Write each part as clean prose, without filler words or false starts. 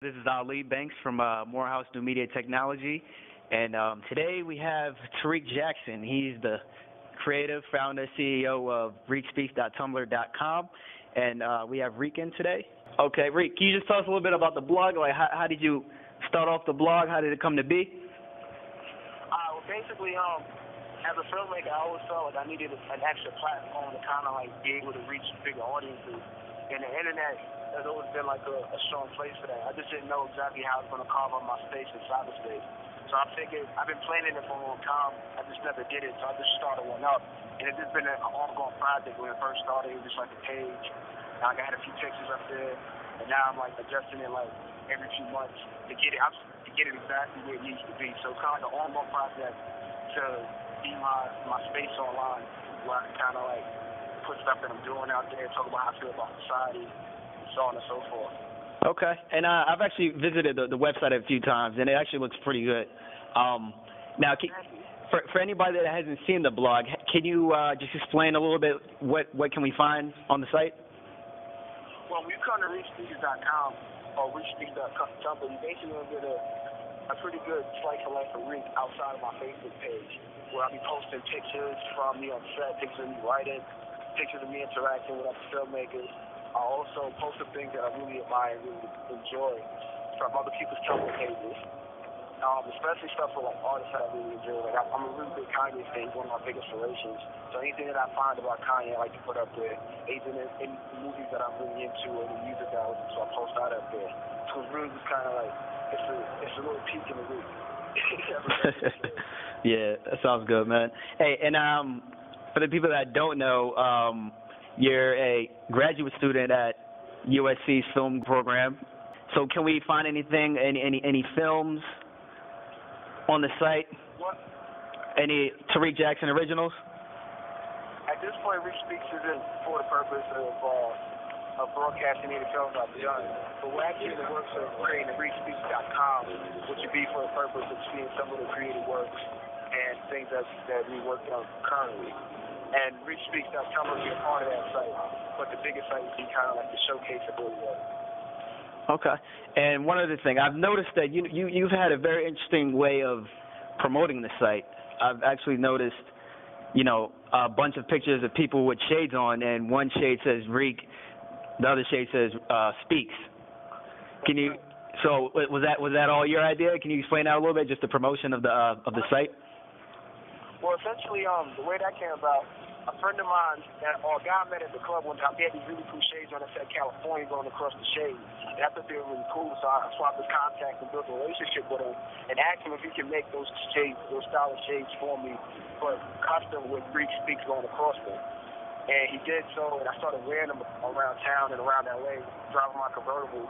This is Ali Banks from Morehouse New Media Technology, and today we have Reek Jackson. He's the creative founder, CEO of reekspeaks.tumblr.com, and we have Reek in today. Okay, Reek, can you just tell us a little bit about the blog? Like, how did you start off the blog? How did it come to be? Well, basically, as a filmmaker, I always felt like I needed an extra platform to kind of like be able to reach bigger audiences, and the internet has always been like a strong place for that. I just didn't know exactly how I was going to carve out my space in cyberspace. So I figured, I've been planning it for a long time, I just never did it, so I just started one up. And it's just been an ongoing project. When it first started, it was just like a page. Now I had a few pictures up there, and now I'm like adjusting it like every few months to get it exactly where it needs to be. So it's kind of like an ongoing project to be my space online, where I can kind of like put stuff that I'm doing out there, talk about how I feel about society, so on and so forth. Okay, and I've actually visited the website a few times, and it actually looks pretty good. Now, for anybody that hasn't seen the blog, can you just explain a little bit what can we find on the site? Well, when you come to reekspeaks.com or reekspeaks.tumblr, you basically will get a pretty good slice of life of Reek outside of my Facebook page, where I'll be posting pictures from me on set, pictures of me writing, pictures of me interacting with other filmmakers. I also post some things that I really admire and really enjoy from other people's Tumblr pages, especially stuff for like artists that I really enjoy. Like I'm a really big Kanye fan, one of my big inspirations. So anything that I find about Kanye, I like to put up there. Even in movies that I'm really into or the music that I listen to, I post that up there. So it's really just kind of like it's a little peek in the week. Yeah, that sounds good, man. Hey, and for the people that don't know, you're a graduate student at USC's film program. So can we find anything, any films on the site? What? Any Reek Jackson originals? At this point, Reek Speaks isn't for the purpose of broadcasting any films I've done. But we're actually in the works of creating reekspeaks.com, which would be for the purpose of seeing some of the creative works and things that we're working on currently. And reekspeaks.tumblr will be a part of that site, but the biggest site would be kind of like the showcase of where we work. Okay. And one other thing, I've noticed that you've had a very interesting way of promoting the site. I've actually noticed, a bunch of pictures of people with shades on, and one shade says Reek, the other shade says Speaks. Can you? So was that all your idea? Can you explain that a little bit, just the promotion of the site? Well, essentially, the way that came about, a friend of mine, or a guy I met at the club one time, he had these really cool shades on that said California going across the shades. And I thought they were really cool, so I swapped his contact and built a relationship with him and asked him if he could make those shades, those style of shades for me, but custom with Reek Speaks going across them. And he did so, and I started wearing them around town and around LA, driving my convertible.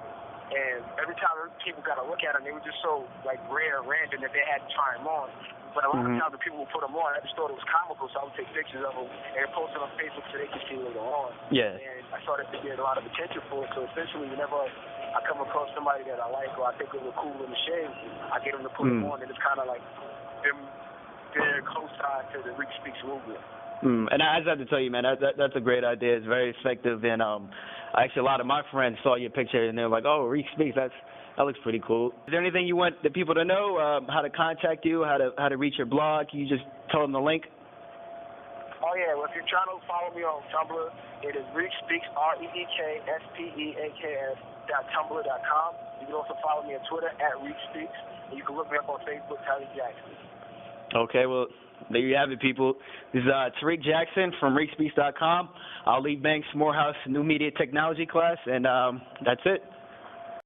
And every time people got to look at them, they were just so like rare and random that they had to try them on. But a lot of times when people would put them on, I just thought it was comical, so I would take pictures of them and post them on Facebook so they could see later on. Yeah. And I started to get a lot of attention for it. So essentially, whenever I come across somebody that I like or I think they look cool in the shade, I get them to put them on, and it's kind of like they're close side to the Reek Speaks movement. And I just have to tell you, man, that's a great idea. It's very effective, and actually a lot of my friends saw your picture and they're like, "Oh, Reek Speaks, that looks pretty cool." Is there anything you want the people to know? How to contact you? How to reach your blog? Can you just tell them the link? Oh yeah, well if you're trying to follow me on Tumblr, it is Reek Speaks, ReekSpeaks.tumblr.com. You can also follow me on Twitter at Reek Speaks, and you can look me up on Facebook, Reek Jackson. Okay, well, there you have it, people. This is Reek Jackson from reekspeaks.com. Ali Banks, Morehouse New Media Technology class, and that's it.